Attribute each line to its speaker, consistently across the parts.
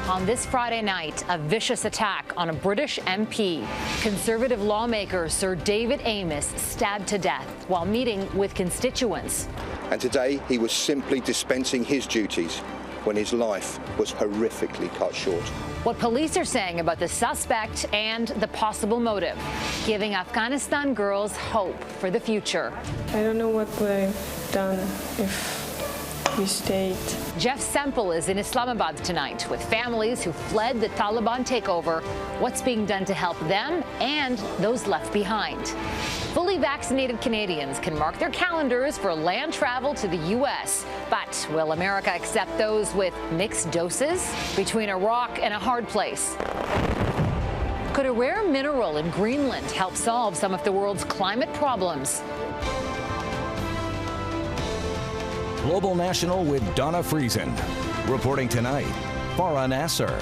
Speaker 1: On this Friday night, a vicious attack on a British MP. Conservative lawmaker Sir David Amess stabbed to death while meeting with constituents.
Speaker 2: And today he was simply dispensing his duties when his life was horrifically cut short.
Speaker 1: What police are saying about the suspect and the possible motive, giving Afghanistan girls hope for the future.
Speaker 3: I don't know what would I have done if we stayed.
Speaker 1: Jeff Semple is in Islamabad tonight with families who fled the Taliban takeover. What's being done to help them and those left behind? Fully vaccinated Canadians can mark their calendars for land travel to the U.S. But will America accept those with mixed doses? Between a rock and a hard place. Could a rare mineral in Greenland help solve some of the world's climate problems?
Speaker 4: Global National with Donna Friesen. Reporting tonight, Farah Nasser.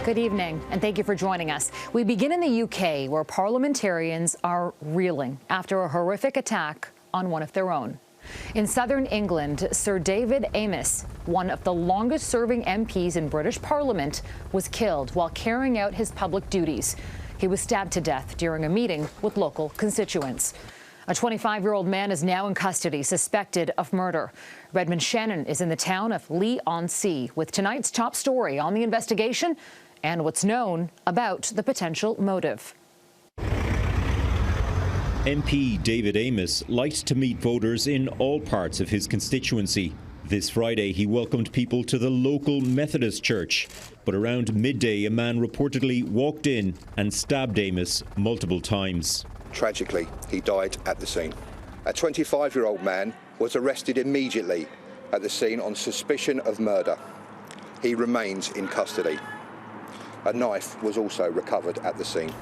Speaker 1: Good evening, and thank you for joining us. We begin in the UK, where parliamentarians are reeling after a horrific attack on one of their own. In southern England, Sir David Amess, one of the longest-serving MPs in British Parliament, was killed while carrying out his public duties. He was stabbed to death during a meeting with local constituents. A 25-year-old man is now in custody, suspected of murder. Redmond Shannon is in the town of Leigh-on-Sea with tonight's top story on the investigation and what's known about the potential motive.
Speaker 5: MP David Amess liked to meet voters in all parts of his constituency. This Friday, he welcomed people to the local Methodist church. But around midday, a man reportedly walked in and stabbed Amess multiple times.
Speaker 2: Tragically, he died at the scene. A 25-year-old man was arrested immediately at the scene on suspicion of murder. He remains in custody. A knife was also recovered at the scene.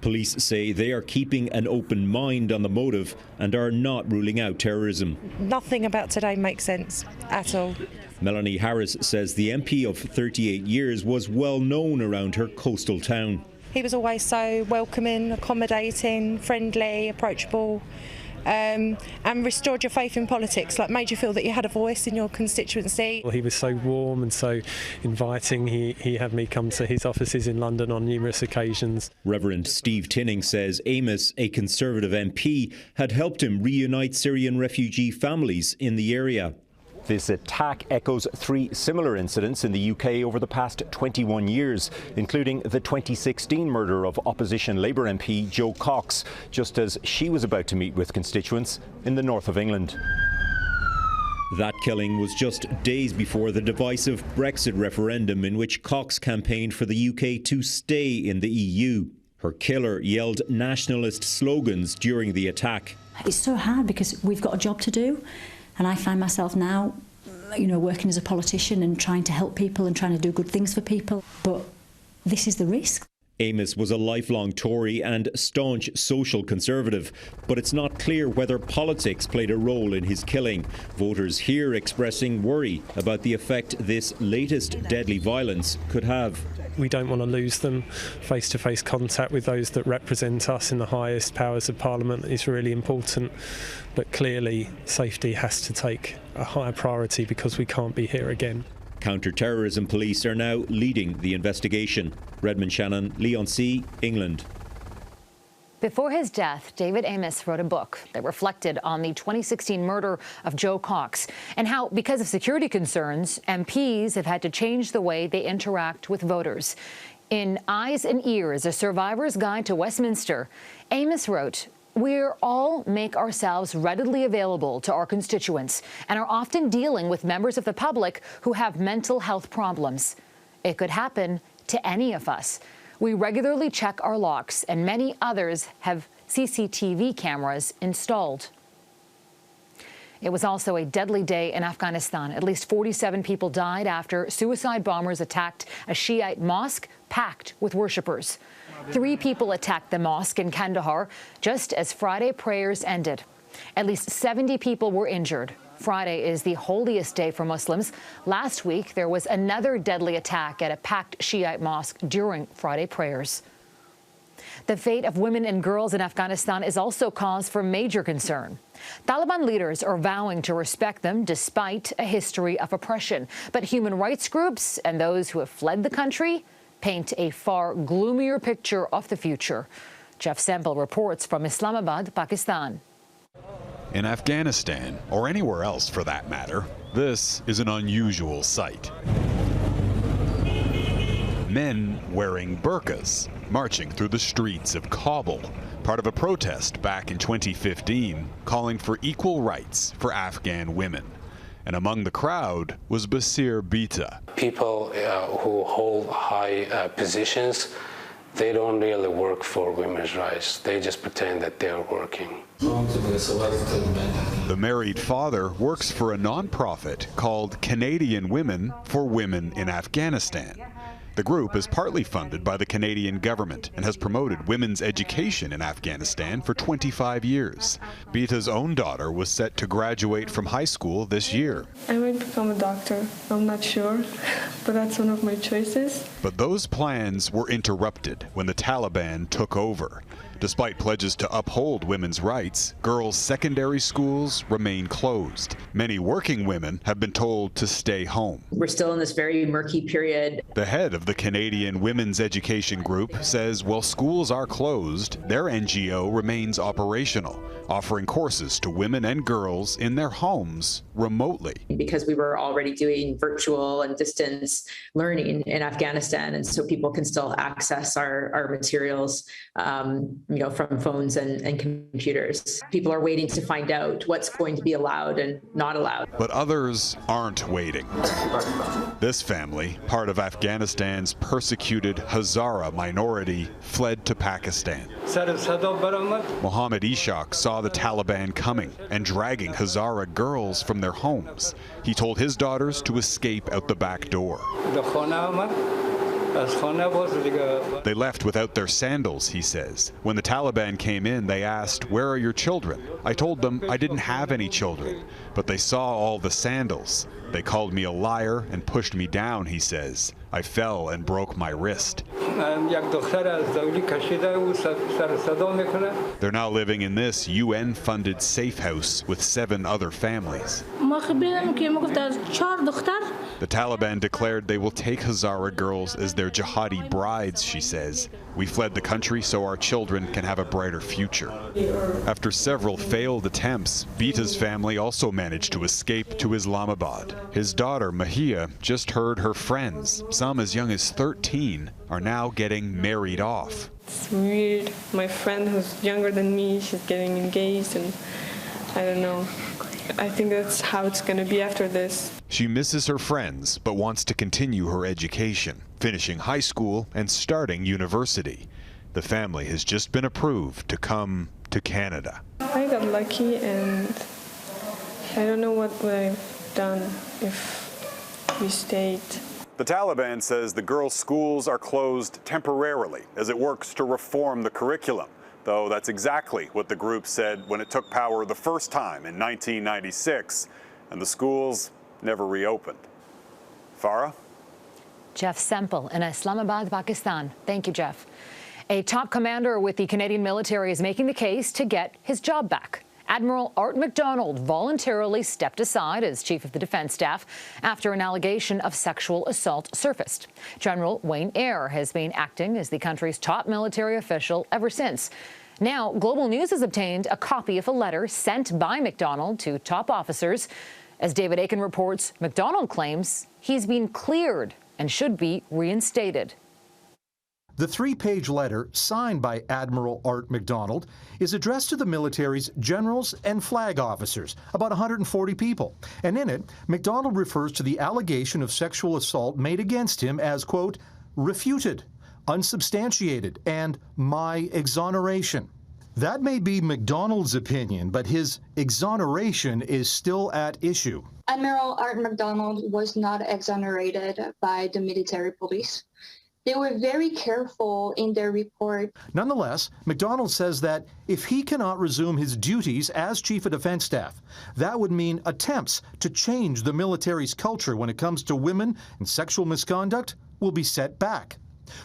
Speaker 5: Police say they are keeping an open mind on the motive and are not ruling out terrorism.
Speaker 6: Nothing about today makes sense at all.
Speaker 5: Melanie Harris says the MP of 38 years was well known around her coastal town.
Speaker 6: He was always so welcoming, accommodating, friendly, approachable, and restored your faith in politics, like made you feel that you had a voice in your constituency.
Speaker 7: Well, he was so warm and so inviting. He had me come to his offices in London on numerous occasions.
Speaker 5: Reverend Steve Tinning says Amess, a Conservative MP, had helped him reunite Syrian refugee families in the area.
Speaker 8: This attack echoes 3 similar incidents in the UK over the past 21 years, including the 2016 murder of opposition Labour MP Jo Cox, just as she was about to meet with constituents in the north of England.
Speaker 5: That killing was just days before the divisive Brexit referendum in which Cox campaigned for the UK to stay in the EU. Her killer yelled nationalist slogans during the attack.
Speaker 9: It's so hard because we've got a job to do. And I find myself now, working as a politician and trying to help people and trying to do good things for people. But this is the risk.
Speaker 5: Amess was a lifelong Tory and staunch social conservative, but it's not clear whether politics played a role in his killing. Voters here expressing worry about the effect this latest deadly violence could have.
Speaker 7: We don't want to lose them. Face-to-face contact with those that represent us in the highest powers of Parliament is really important. But clearly, safety has to take a higher priority because we can't be here again.
Speaker 5: Counter-terrorism police are now leading the investigation. Redmond Shannon, Leigh-on-Sea, England.
Speaker 1: Before his death, David Amess wrote a book that reflected on the 2016 murder of Jo Cox and how, because of security concerns, MPs have had to change the way they interact with voters. In Eyes and Ears, A Survivor's Guide to Westminster, Amess wrote, "We all make ourselves readily available to our constituents and are often dealing with members of the public who have mental health problems. It could happen to any of us. We regularly check our locks, and many others have CCTV cameras installed." It was also a deadly day in Afghanistan. At least 47 people died after suicide bombers attacked a Shiite mosque packed with worshippers. 3 people attacked the mosque in Kandahar just as Friday prayers ended. At least 70 people were injured. Friday is the holiest day for Muslims. Last week, there was another deadly attack at a packed Shiite mosque during Friday prayers. The fate of women and girls in Afghanistan is also cause for major concern. Taliban leaders are vowing to respect them despite a history of oppression. But human rights groups and those who have fled the country paint a far gloomier picture of the future. Jeff Semple reports from Islamabad, Pakistan.
Speaker 10: In Afghanistan, or anywhere else for that matter, this is an unusual sight. Men wearing burqas marching through the streets of Kabul, part of a protest back in 2015 calling for equal rights for Afghan women. And among the crowd was Basir Bita.
Speaker 11: People who hold high positions, they don't really work for women's rights. They just pretend that they're working.
Speaker 10: The married father works for a non-profit called Canadian Women for Women in Afghanistan. The group is partly funded by the Canadian government and has promoted women's education in Afghanistan for 25 years. Bita's own daughter was set to graduate from high school this year.
Speaker 3: I might become a doctor. I'm not sure, but that's one of my choices.
Speaker 10: But those plans were interrupted when the Taliban took over. Despite pledges to uphold women's rights, girls' secondary schools remain closed. Many working women have been told to stay home.
Speaker 12: We're still in this very murky period.
Speaker 10: The head of the Canadian Women's Education Group says while schools are closed, their NGO remains operational, offering courses to women and girls in their homes remotely.
Speaker 12: Because we were already doing virtual and distance learning in Afghanistan, and so people can still access our materials from phones and computers. People are waiting to find out what's going to be allowed and not allowed.
Speaker 10: But others aren't waiting. This family, part of Afghanistan's persecuted Hazara minority, fled to Pakistan. Mohammed Ishaq saw the Taliban coming and dragging Hazara girls from their homes. He told his daughters to escape out the back door. They left without their sandals, he says. When the Taliban came in, they asked, "Where are your children?" I told them I didn't have any children, but they saw all the sandals. They called me a liar and pushed me down, he says. I fell and broke my wrist. They're now living in this UN-funded safe house with 7 other families. The Taliban declared they will take Hazara girls as their jihadi brides, she says. We fled the country so our children can have a brighter future. After several failed attempts, Bita's family also managed to escape to Islamabad. His daughter, Mahia, just heard her friends, some as young as 13, are now getting married off.
Speaker 3: It's weird. My friend who's younger than me, she's getting engaged, and I don't know. I think that's how it's going to be after this.
Speaker 10: She misses her friends, but wants to continue her education, finishing high school and starting university. The family has just been approved to come to Canada.
Speaker 3: I got lucky, and I don't know what would I've done if we stayed.
Speaker 10: The Taliban says the girls' schools are closed temporarily as it works to reform the curriculum. Though that's exactly what the group said when it took power the first time in 1996, and the schools never reopened. Farah?
Speaker 1: Jeff Semple in Islamabad, Pakistan. Thank you, Jeff. A top commander with the Canadian military is making the case to get his job back. Admiral Art MacDonald voluntarily stepped aside as Chief of the Defence Staff after an allegation of sexual assault surfaced. General Wayne Eyre has been acting as the country's top military official ever since. Now, Global News has obtained a copy of a letter sent by MacDonald to top officers. As David Aiken reports, MacDonald claims he's been cleared and should be reinstated.
Speaker 13: The 3-page letter, signed by Admiral Art MacDonald, is addressed to the military's generals and flag officers, about 140 people. And in it, MacDonald refers to the allegation of sexual assault made against him as, quote, refuted, unsubstantiated, and my exoneration. That may be MacDonald's opinion, but his exoneration is still at issue.
Speaker 14: Admiral Art MacDonald was not exonerated by the military police. They were very careful in their report.
Speaker 13: Nonetheless, MacDonald says that if he cannot resume his duties as Chief of Defence Staff, that would mean attempts to change the military's culture when it comes to women and sexual misconduct will be set back.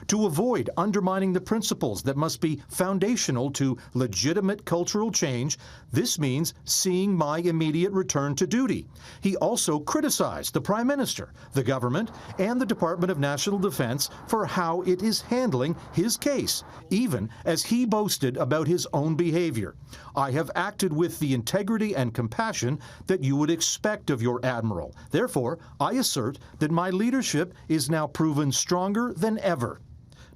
Speaker 13: To avoid undermining the principles that must be foundational to legitimate cultural change, this means seeing my immediate return to duty. He also criticized the Prime Minister, the government, and the Department of National Defense for how it is handling his case, even as he boasted about his own behavior. I have acted with the integrity and compassion that you would expect of your admiral. Therefore, I assert that my leadership is now proven stronger than ever.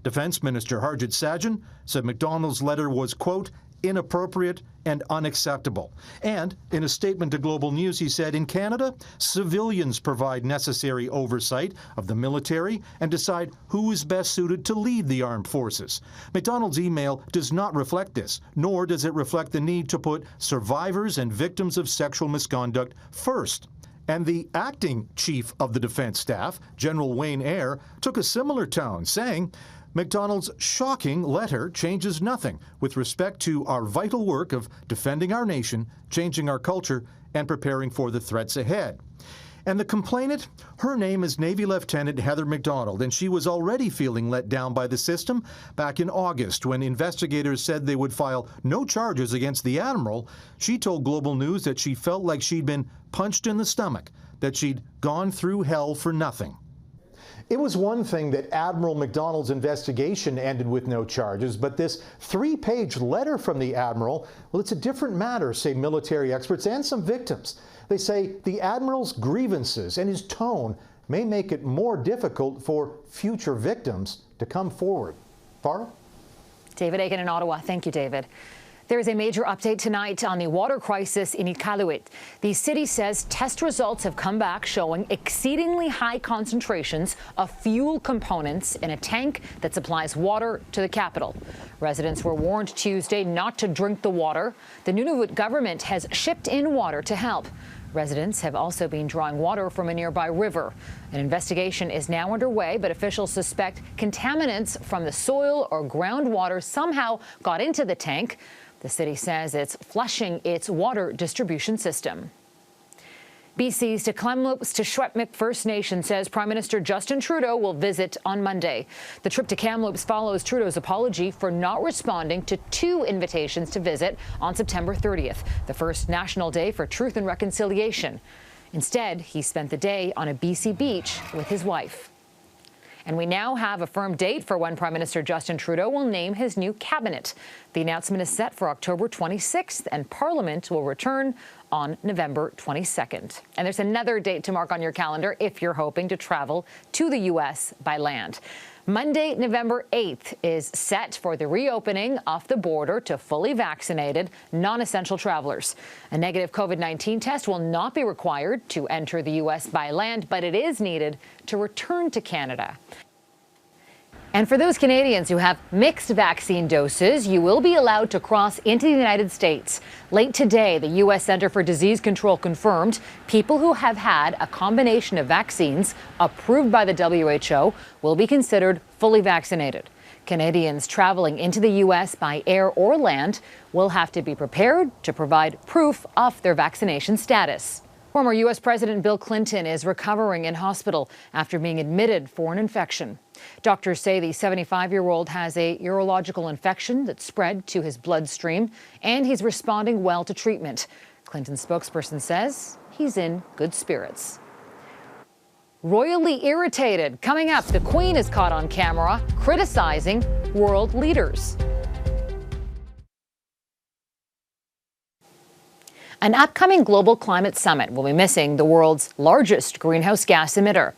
Speaker 13: Defense Minister Harjit Sajjan said McDonald's letter was, quote, inappropriate and unacceptable. And in a statement to Global News, he said, in Canada, civilians provide necessary oversight of the military and decide who is best suited to lead the armed forces. McDonald's email does not reflect this, nor does it reflect the need to put survivors and victims of sexual misconduct first. And the acting chief of the defense staff, General Wayne Eyre, took a similar tone, saying, McDonald's shocking letter changes nothing with respect to our vital work of defending our nation, changing our culture, and preparing for the threats ahead. And the complainant, her name is Navy Lieutenant Heather McDonald, and she was already feeling let down by the system back in August when investigators said they would file no charges against the Admiral. She told Global News that she felt like she'd been punched in the stomach, that she'd gone through hell for nothing. It was one thing that Admiral McDonald's investigation ended with no charges, but this 3-page letter from the Admiral, well, it's a different matter, say military experts and some victims. They say the Admiral's grievances and his tone may make it more difficult for future victims to come forward. Farah?
Speaker 1: David Aiken in Ottawa. Thank you, David. There is a major update tonight on the water crisis in Iqaluit. The city says test results have come back showing exceedingly high concentrations of fuel components in a tank that supplies water to the capital. Residents were warned Tuesday not to drink the water. The Nunavut government has shipped in water to help. Residents have also been drawing water from a nearby river. An investigation is now underway, but officials suspect contaminants from the soil or groundwater somehow got into the tank. The city says it's flushing its water distribution system. BC's to Kamloops to Secwépemc First Nation says Prime Minister Justin Trudeau will visit on Monday. The trip to Kamloops follows Trudeau's apology for not responding to 2 invitations to visit on September 30th, the first National Day for Truth and Reconciliation. Instead, he spent the day on a BC beach with his wife. And we now have a firm date for when Prime Minister Justin Trudeau will name his new cabinet. The announcement is set for October 26th, and Parliament will return on November 22nd. And there's another date to mark on your calendar if you're hoping to travel to the U.S. by land. Monday, November 8th is set for the reopening of the border to fully vaccinated, non-essential travelers. A negative COVID-19 test will not be required to enter the U.S. by land, but it is needed to return to Canada. And for those Canadians who have mixed vaccine doses, you will be allowed to cross into the United States. Late today, the U.S. Centre for Disease Control confirmed people who have had a combination of vaccines approved by the WHO will be considered fully vaccinated. Canadians traveling into the U.S. by air or land will have to be prepared to provide proof of their vaccination status. Former U.S. President Bill Clinton is recovering in hospital after being admitted for an infection. Doctors say the 75-year-old has a urological infection that spread to his bloodstream, and he's responding well to treatment. Clinton's spokesperson says he's in good spirits. Royally irritated. Coming up, the Queen is caught on camera criticizing world leaders. An upcoming global climate summit will be missing the world's largest greenhouse gas emitter.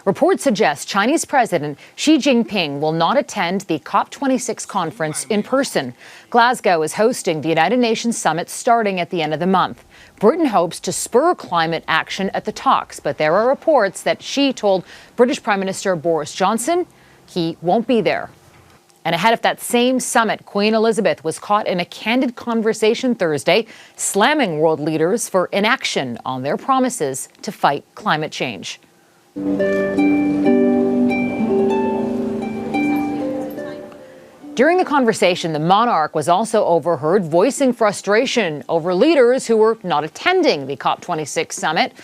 Speaker 1: Reports suggest Chinese President Xi Jinping will not attend the COP26 conference in person. Glasgow is hosting the United Nations summit starting at the end of the month. Britain hopes to spur climate action at the talks, but there are reports that Xi told British Prime Minister Boris Johnson he won't be there. And ahead of that same summit, Queen Elizabeth was caught in a candid conversation Thursday, slamming world leaders for inaction on their promises to fight climate change. During the conversation, the monarch was also overheard voicing frustration over leaders who were not attending the COP26 summit.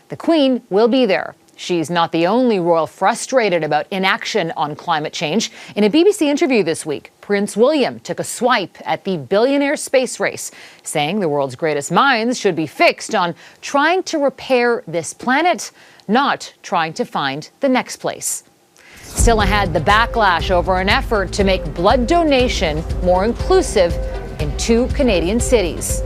Speaker 1: The Queen will be there. She's not the only royal frustrated about inaction on climate change. In a BBC interview this week, Prince William took a swipe at the billionaire space race, saying the world's greatest minds should be fixed on trying to repair this planet, not trying to find the next place. Still ahead, the backlash over an effort to make blood donation more inclusive in 2 Canadian cities.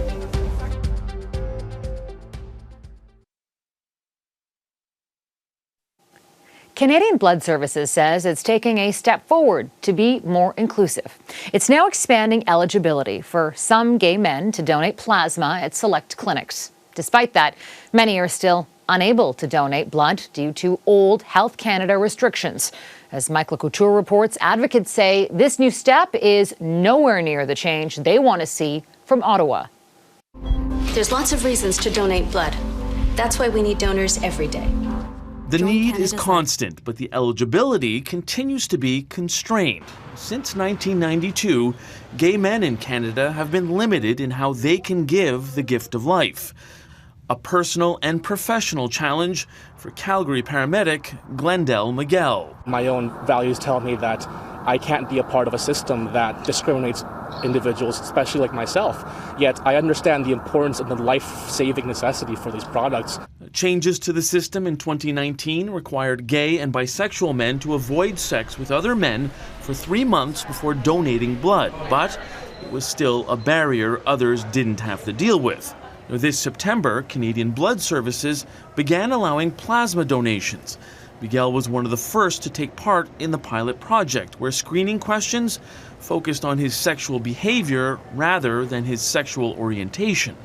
Speaker 1: Canadian Blood Services says it's taking a step forward to be more inclusive. It's now expanding eligibility for some gay men to donate plasma at select clinics. Despite that, many are still unable to donate blood due to old Health Canada restrictions. As Michael Couture reports, advocates say this new step is nowhere near the change they want to see from Ottawa.
Speaker 15: There's lots of reasons to donate blood. That's why we need donors every day.
Speaker 16: The need is constant, but the eligibility continues to be constrained. Since 1992, gay men in Canada have been limited in how they can give the gift of life. A personal and professional challenge for Calgary paramedic Glendell Miguel.
Speaker 17: My own values tell me that I can't be a part of a system that discriminates individuals, especially like myself. Yet I understand the importance and the life-saving necessity for these products.
Speaker 16: Changes to the system in 2019 required gay and bisexual men to avoid sex with other men for 3 months before donating blood, but it was still a barrier others didn't have to deal with. This September, Canadian Blood Services began allowing plasma donations. Miguel was one of the first to take part in the pilot project, where screening questions focused on his sexual behavior rather than his sexual orientation.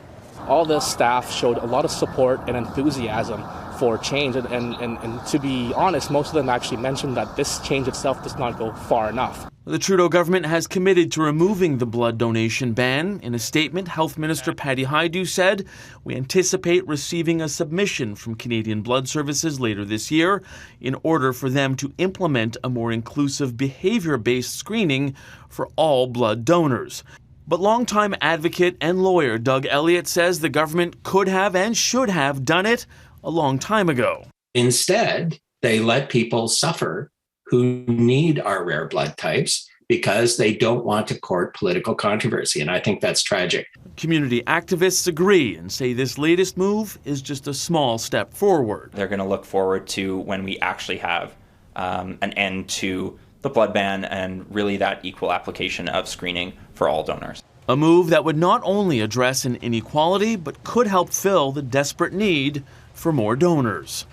Speaker 17: All the staff showed a lot of support and enthusiasm for change, and to be honest, most of them actually mentioned that this change itself does not go far enough.
Speaker 16: The Trudeau government has committed to removing the blood donation ban. In a statement, Health Minister Patty Hajdu said, "We anticipate receiving a submission from Canadian Blood Services later this year in order for them to implement a more inclusive behavior-based screening for all blood donors." But longtime advocate and lawyer Doug Elliott says the government could have and should have done it a long time ago.
Speaker 18: Instead, they let people suffer who need our rare blood types because they don't want to court political controversy, and I think that's tragic.
Speaker 16: Community activists agree and say this latest move is just a small step forward.
Speaker 19: They're going to look forward to when we actually have an end to the blood ban and really that equal application of screening for all donors.
Speaker 16: A move that would not only address an inequality, but could help fill the desperate need for more donors.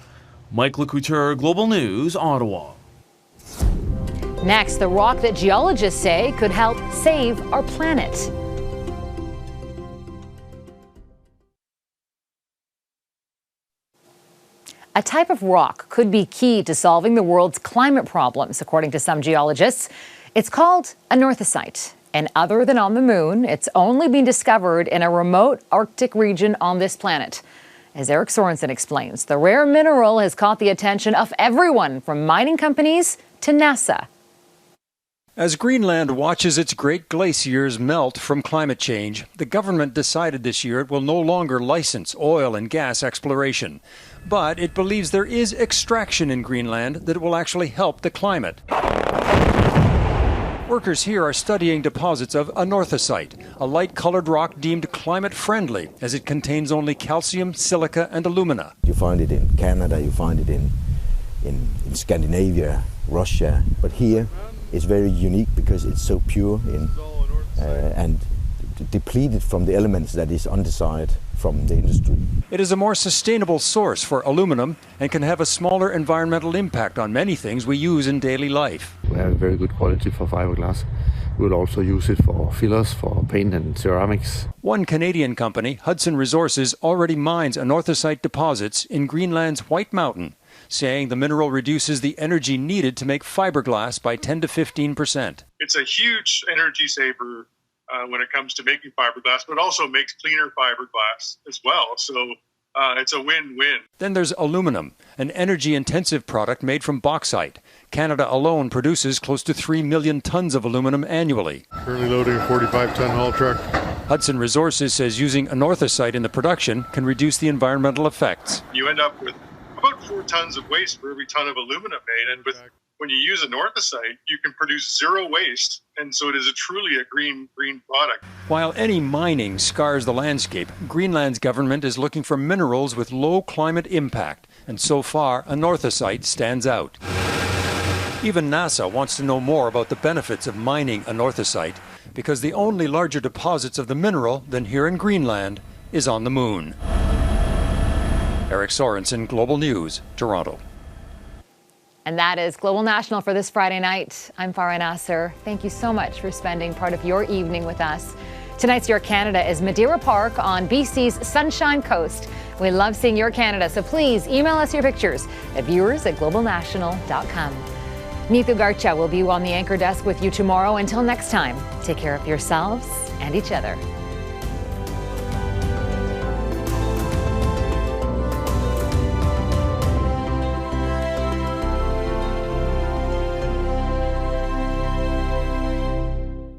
Speaker 16: Mike Couture, Global News, Ottawa.
Speaker 1: Next, the rock that geologists say could help save our planet. A type of rock could be key to solving the world's climate problems, according to some geologists. It's called Anorthosite. And other than on the moon, it's only been discovered in a remote Arctic region on this planet. As Eric Sorensen explains, the rare mineral has caught the attention of everyone from mining companies to NASA.
Speaker 13: As Greenland watches its great glaciers melt from climate change, the government decided this year it will no longer license oil and gas exploration. But it believes there is extraction in Greenland that will actually help the climate. Workers here are studying deposits of Anorthosite, a light-colored rock deemed climate-friendly as it contains only calcium, silica, and alumina.
Speaker 20: You find it in Canada, you find it in Scandinavia, Russia, but here it's very unique because it's so pure and depleted from the elements that is undesired from the industry.
Speaker 13: It is a more sustainable source for aluminum and can have a smaller environmental impact on many things we use in daily life.
Speaker 21: We have very good quality for fiberglass. We'll also use it for fillers, for paint and ceramics.
Speaker 13: One Canadian company, Hudson Resources, already mines anorthosite deposits in Greenland's White Mountain, saying the mineral reduces the energy needed to make fiberglass by 10 to 15%.
Speaker 22: It's a huge energy saver when it comes to making fiberglass, but also makes cleaner fiberglass as well. So it's a win-win.
Speaker 13: Then there's aluminum, an energy-intensive product made from bauxite. Canada alone produces close to 3 million tons of aluminum annually.
Speaker 23: Currently loading a 45-ton haul truck.
Speaker 13: Hudson Resources says using anorthosite in the production can reduce the environmental effects.
Speaker 22: You end up with about 4 tons of waste for every ton of aluminum made. And when you use Anorthosite, you can produce zero waste. And so it is truly a green product.
Speaker 2: While any mining scars the landscape, Greenland's government is looking for minerals with low climate impact. And so far, Anorthosite stands out. Even NASA wants to know more about the benefits of mining Anorthosite, because the only larger deposits of the mineral than here in Greenland is on the moon. Eric Sorensen, Global News, Toronto.
Speaker 1: And that is Global National for this Friday night. I'm Farah Nasser. Thank you so much for spending part of your evening with us. Tonight's Your Canada is Madeira Park on BC's Sunshine Coast. We love seeing your Canada, so please email us your pictures at viewers@globalnational.com. Neethu Garcha will be on the anchor desk with you tomorrow. Until next time, take care of yourselves and each other.